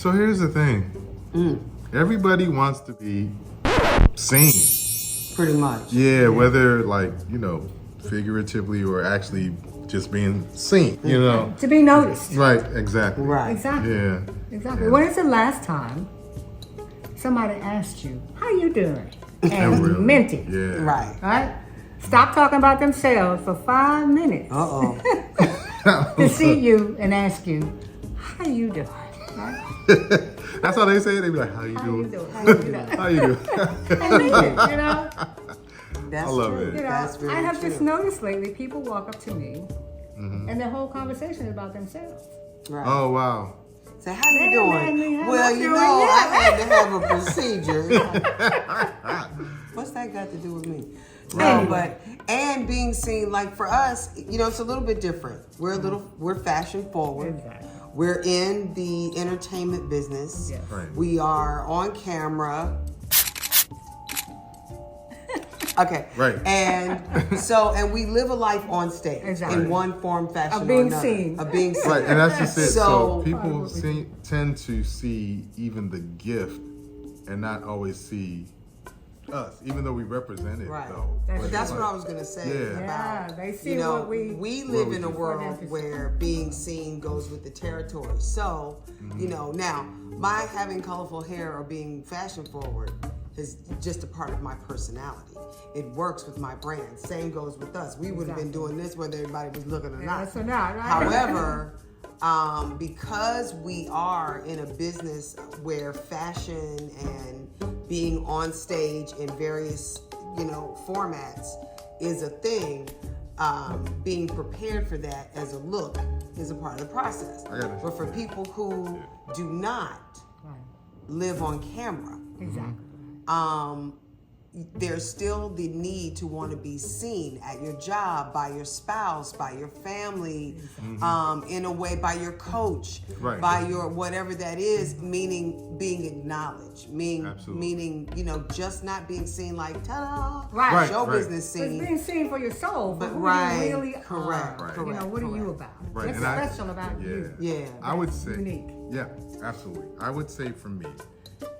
So here's the thing. Everybody wants to be seen. Pretty much. Yeah, whether like, figuratively or actually just being seen, To be noticed. Right, exactly. Right. Exactly. Yeah. Exactly. Yeah. When is the last time somebody asked you, how you doing? And Really, meant it. Yeah. Right. Right? Stop talking about themselves for 5 minutes Uh-oh. to see you and ask you, how you doing? Right? That's how they say it. They be like, how you How you doing? doing? How you doing? How you doing? And mean it, That's I love true. it. That's very I have true. just noticed lately, people walk up to me and their whole conversation is about themselves. Right. Oh, wow. So how you Man, doing? how Well, you you doing? know, Yeah. I had to have a procedure. What's that got to do with me? No, but and being seen, like for us, it's a little bit different. We're fashion forward. Exactly. We're in the entertainment business. Yes. Right. We are on camera. Okay. Right. And we live a life on stage Exactly. in one form, fashion, Of being or another. seen. Of being seen. Right, and that's just it. So So- people tend to see even the gift and not always see us, even though we represent it, Right. though. That's That's like- what I was gonna say Yeah. Yeah, about. they see what we live in a do. world where being seen goes with the territory. So, now my having colorful hair or being fashion forward is just a part of my personality. It works with my brand. Same goes with us. We would have been doing this whether everybody was looking or not. Yes or not, right? However, because we are in a business where fashion and being on stage in various, formats is a thing, being prepared for that as a look is a part of the process. I got it. But for people who do not Right. live on camera, Exactly. there's still the need to want to be seen at your job, by your spouse, by your family, in a way, by your coach, Right. by your whatever that is, meaning being acknowledged, Absolutely. meaning just not being seen like ta-da, Right. show Right. business So it's scene. being seen for your soul, but But who right, you really correct, are. correct, What are you correct. about? Right, What's and I- special about you? Yeah. I would say, unique. yeah, absolutely. I would say for me,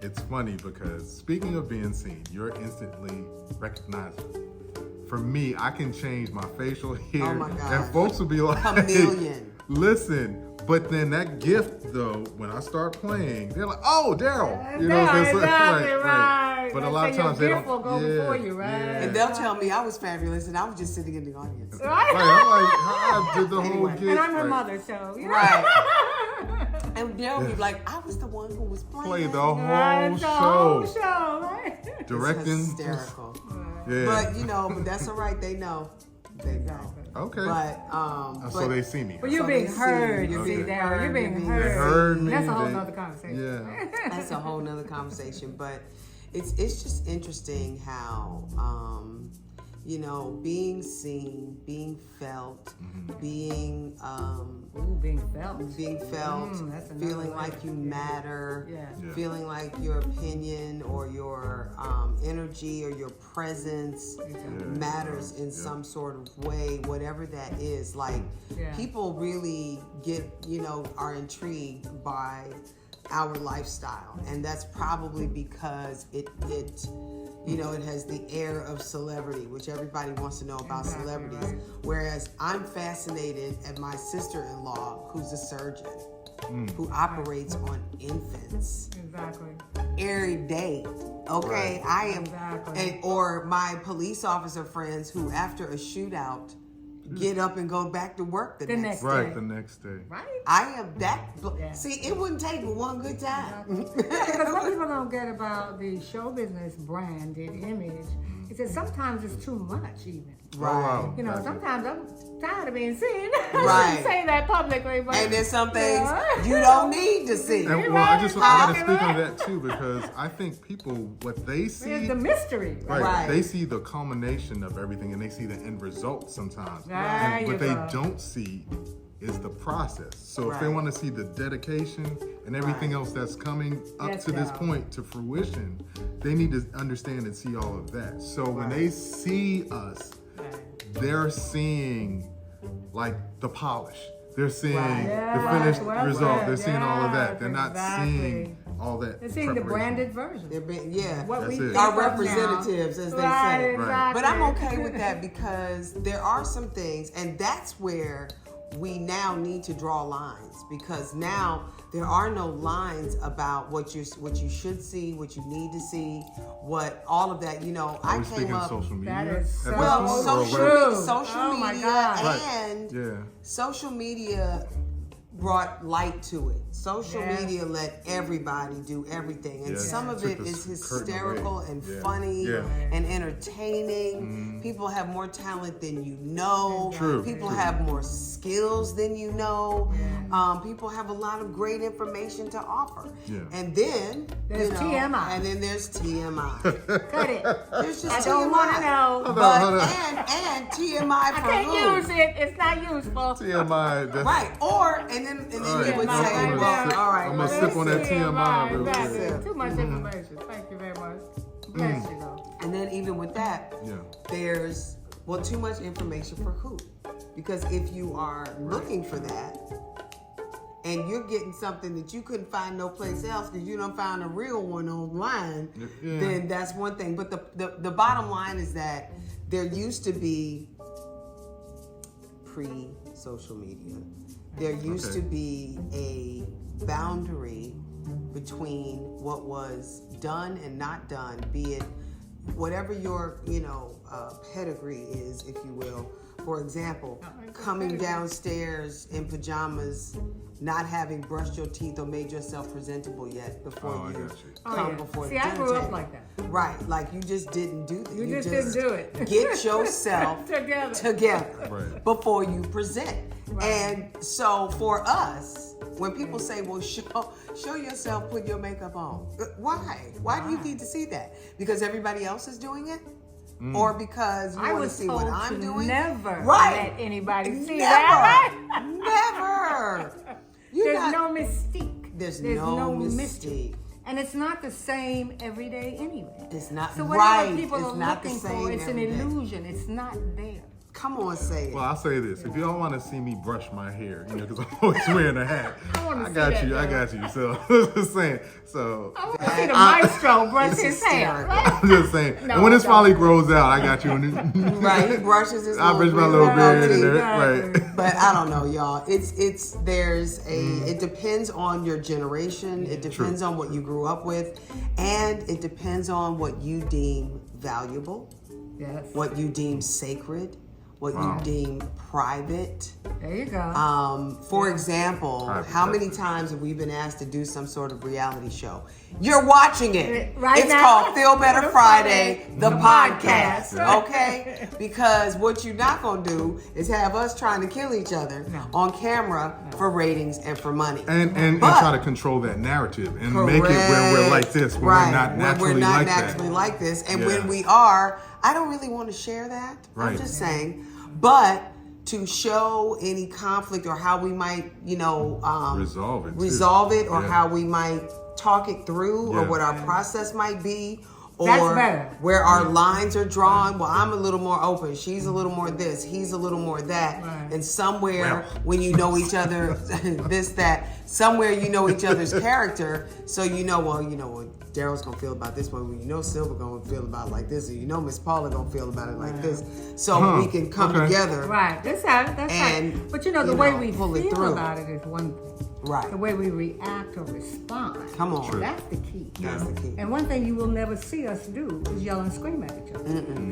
it's funny because speaking of being seen, you're instantly recognizable. For me, I can change my facial hair, Oh my gosh. and folks will be like, Chameleon. listen. But then that gift, though, when I start playing, they're like, "Oh, Daryl," Exactly, Right. right. But a They lot of say your times they gift don't. will go before you, right? And they'll tell me I was fabulous and I was just sitting in the audience. Right, I'm like, I did the whole Anyway. gift. And I'm her right. mother, so you know. Right. And they'll be like, I was the one who was playing. Play the whole Right, the whole show, show, right? It's directing. hysterical. Yeah. But but that's all right. They know. They know. Okay. But So they see me. But you're So being they see heard, you. you see, You're being Daryl. You're heard, being you're being heard. heard me, That's a whole they- nother conversation. Yeah. that's a whole nother conversation. But it's just interesting how being seen, being felt, being Ooh, being felt. That's another feeling way. like you matter, Yeah. Yeah. feeling like your opinion or your energy or your presence matters in some sort of way, whatever that is. Like Yeah. people really are intrigued by our lifestyle, and that's probably because it has the air of celebrity, which everybody wants to know about Exactly, celebrities. right. Whereas I'm fascinated at my sister-in-law, who's a surgeon, who operates on infants Exactly. every day. Okay, I am, Exactly. or my police officer friends who, after a shootout, get up and go back to work the next day. Right, the next day. Right? I am that. Yeah. See, it wouldn't take but one good time. Because what people don't get about the show business branded image is that sometimes it's too much even. Oh, wow. You know, sometimes I'm tired of being seen. Right. Say that publicly, but And there's some things Yeah. you don't need to see. And, well, I gotta speak on that too, because I think people, what they see, there's the mystery. Right. they see the culmination of everything and they see the end result sometimes. There And you what they go. don't see is the process. So if they Right. want to see the dedication and everything Right. else that's coming up Yes, to this y'all. point to fruition, they need to understand and see all of that. So when they see us, they're seeing like the polish. They're seeing Right. the finished Well, result. well, They're seeing all of that. yes, They're not seeing all that. They're seeing the preparation. branded version. What That's we it. think Our of now. representatives, as they Right, say. exactly. But I'm okay with that because there are some things, and that's where we now need to draw lines, because now there are no lines about what you should see, what you need to see, what all of that. You know, Are I we came speaking up. social media? That is at so this Well, point, or true. what? social Oh my media God. Right. and Yeah. social media brought light to it. Social Yes. media let everybody do everything, and Yes. some of Took it the is curtain hysterical away. and Yeah. funny Yeah. and entertaining. People have more talent than you know. True, People true. have more skills than you know. People have a lot of great information to offer. Yeah. And then There's TMI. And then there's TMI. Cut it. There's just I TMI. don't want to know. But Hold on. and TMI I for can't who? use it. It's not useful. TMI. That's, Right. Or and then All you right, would TMI say, right well, there. all right, I'm gonna sip on that TMI real quick. Exactly. Too much information. Thank you very much. Bless you though. And then even with that, Yeah. there's too much information for who? Because if you are looking for that and you're getting something that you couldn't find no place else because you don't find a real one online, Yeah. then that's one thing. But the bottom line is that there used to be pre-social media. There used Okay. to be a boundary between what was done and not done, be it whatever your pedigree is, if you will. For example, coming downstairs in pajamas, not having brushed your teeth or made yourself presentable yet before Oh, I you got you. come before See, the I dinner grew up table. like that. Right, like you just didn't do that. You just didn't do it. Get yourself together Right. before you present. Right. And so for us, when people say, well, show yourself, put your makeup on. Why? Why do you need to see that? Because everybody else is doing it? Or because you I want to was see told what I'm to doing? never Right. let anybody see Never. that. Right? Never. There's no mystique. There's no mystique. And it's not the same every day anyway. It's not So whatever right. people It's are not the looking for, same it's an every day. illusion. It's not there. Come on, say it. Well, I'll say this: if y'all want to see me brush my hair, because I'm always wearing a hat, wanna I see got that, you. I though. got you. So just saying. So I want to see the maestro brush It's his hair. hysterical. Right? I'm just saying. No, and when this don't. finally grows out, I got you. Right, he brushes his I brush my green little beard teeth. in there. Exactly. Right. But I don't know, y'all. It depends on your generation. It depends on what you grew up with, and it depends on what you deem valuable, Yes. what you deem sacred, what Wow. you deem private. There you go. For example, Private, how many that's it. times have we been asked to do some sort of reality show? You're watching it. Right It's now. called Feel Better Friday, the The podcast. podcast. Okay? Because what you're not gonna do is have us trying to kill each other on camera for ratings and for money. And But- try to control that narrative and make it where we're like this, when Right. we're not When naturally we're not like naturally that. like this. And Yeah. when we are, I don't really want to share that. I'm Right. just saying. But to show any conflict or how we might, resolve it or Yeah. how we might talk it through or Yeah. what our process might be or That's better. where our lines are drawn. Well, I'm a little more open. She's a little more this. He's a little more that. Right. And somewhere when you know each other, this, that, somewhere you know each other's character. So you know what Daryl's gonna feel about this one. You know Silver gonna feel about it like this. Or you know Miss Paula gonna feel about it like this. So we can come Okay. together. Right. That's right. And, But the you way know, we pull it feel through. about it is one thing. Right. The way we react or respond. Come on. True. That's the key. That's the key. And one thing you will never see us do is yell and scream at each other.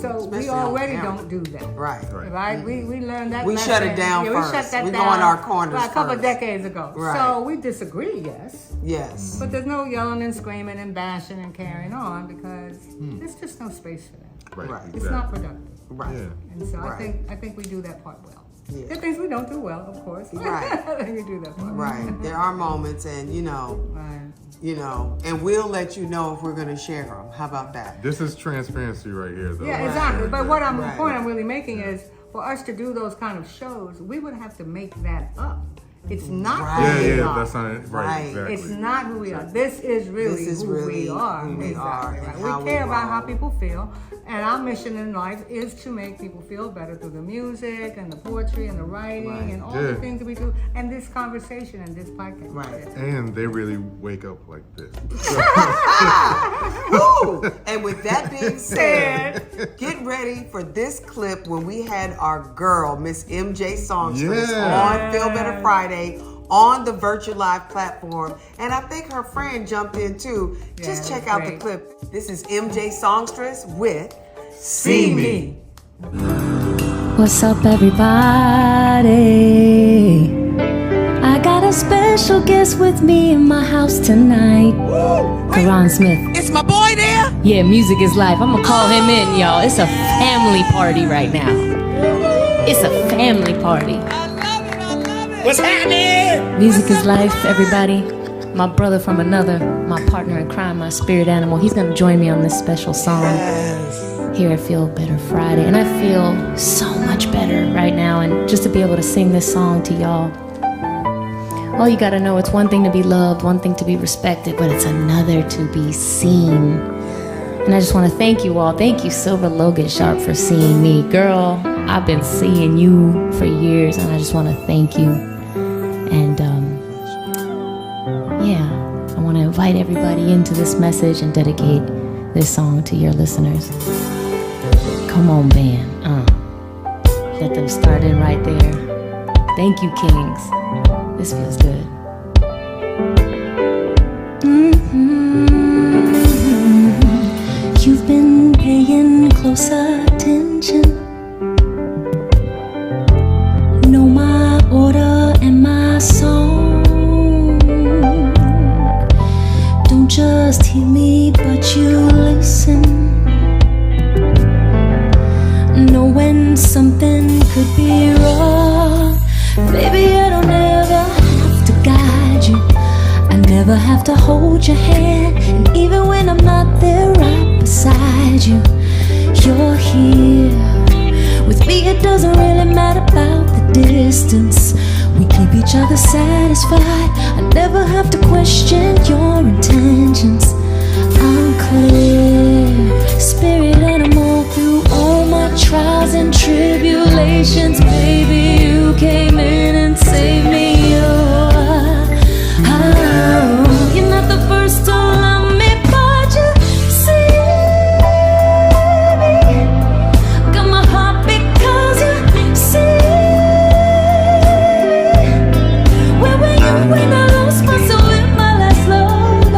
So Especially we on already camera. don't do that. Right. Right? We learned that. We lesson. shut it down We first. shut that We go down in our corners about a couple of first. decades ago. Right. So we disagree, yes. Yes. But there's no yelling and screaming and bashing and carrying on because there's just no space for that. Right. Right. It's not productive. Right. Yeah. And so Right. I think we do that part well. Yeah. There are things we don't do well, of course. Right. We do that part. Right. There are moments, and Right. and we'll let you know if we're going to share them. How about that? This is transparency right here, though. Yeah, Right. exactly. But what the point Right. I'm really making is for us to do those kind of shows, we would have to make that up It's not Right. who we Yeah, are. that's not right. Right. Exactly. It's not who we are. This is really who we are. who we are and Right. how We care we about how roll. people feel, and our mission in life is to make people feel better through the music and the poetry and the writing Right. and all Yeah. the things that we do, and this conversation and this podcast. Right. And they really wake up like this. Woo! And with that being said, get ready for this clip when we had our girl, Miss MJ Songstress, Yeah. on Feel Better Friday on the Virtual Live platform. And I think her friend jumped in too. Just Yeah, check out great. the clip. This is MJ Songstress with See me. What's up, everybody? I got a special guest with me in my house tonight. Karan Smith. It's my boy there. Yeah, music is life. I'm gonna call him in, y'all. It's a family party right now. It's a family party. What's happening? Music is life, everybody. My brother from another, my partner in crime, my spirit animal, he's gonna join me on this special song here at Feel Better Friday. And I feel so much better right now. And just to be able to sing this song to y'all, all you gotta know, it's one thing to be loved, one thing to be respected, but it's another to be seen. And I just wanna thank you all. Thank you, Silver Logan Sharp, for seeing me. Girl, I've been seeing you for years, and I just wanna thank you. And yeah, I want to invite everybody into this message and dedicate this song to your listeners. Come on, band. Let them start in right there. Thank you, Kings. This feels good. You've been paying close attention. Know my order and my song. Don't just hear me, but you listen. Know when something could be wrong. Baby, I don't ever have to guide you. I never have to hold your hand. And even when I'm not there right beside you, you're here. With me, it doesn't really matter about the distance. We keep each other satisfied. I never have to question your intentions. I'm clear, spirit animal through all my trials and tribulations. Baby, you came in and saved me. You're not the first to love me, but you see me. Got my heart because you see. Where were you when I lost myself in my last love?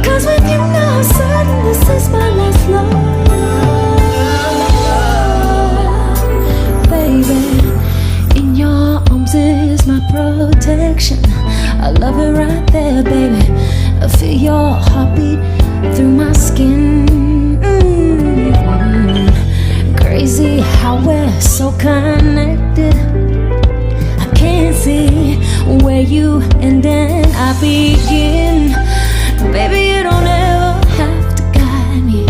Cause with you now I'm certain this is my last love. Baby, in your arms is my protection. I love it right there, baby. I feel your heartbeat through my skin. Crazy how we're so connected. I can't see where you end and I begin. Baby, you don't ever have to guide me.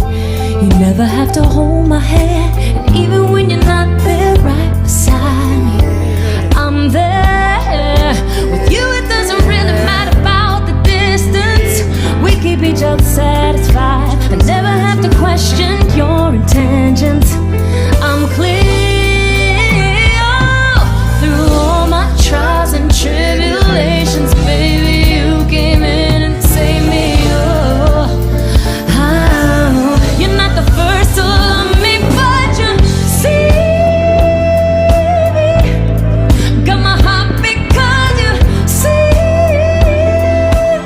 You never have to hold my hand. And even when you're not there right beside me, I'm there. With you, it doesn't really matter about the distance. We keep each other satisfied. I never have to question your intentions. I'm clear through all my trials and tribulations. Baby, you came in and saved me. You're not the first to love me, but you see me. Got my heart because you see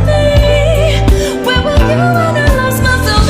me. Where were you when I lost myself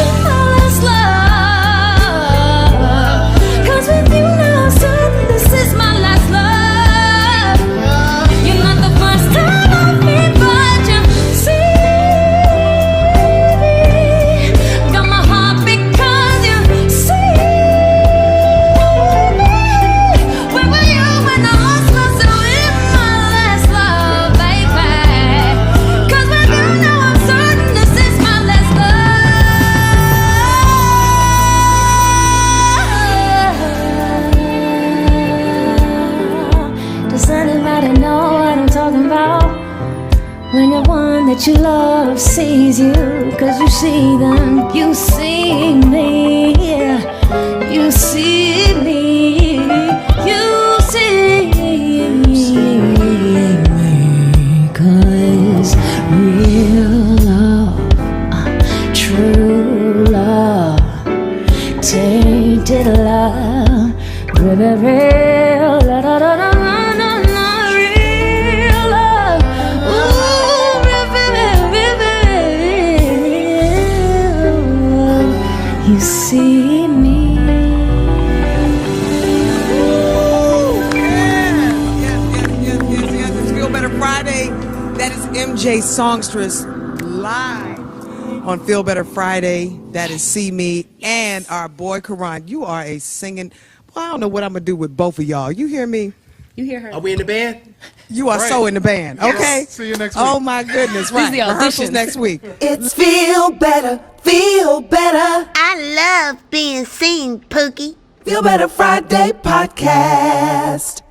that your love sees you, 'cause you see them, you see me, you see me, you see me, 'cause real love, true love, tainted love, real la da da da. You see me. Yes. It's Feel Better Friday. That is MJ Songstress live on Feel Better Friday. That is See Me and our boy Karan. You are a singing. Well, I don't know what I'm gonna do with both of y'all. You hear me? You hear her? Are we in the band? You are so in the band. Okay. See you next week. Oh my goodness! Right. the Rehearsals auditions. next week. It's Feel Better, Feel Better. I love being seen, Pookie. Feel Better Friday podcast.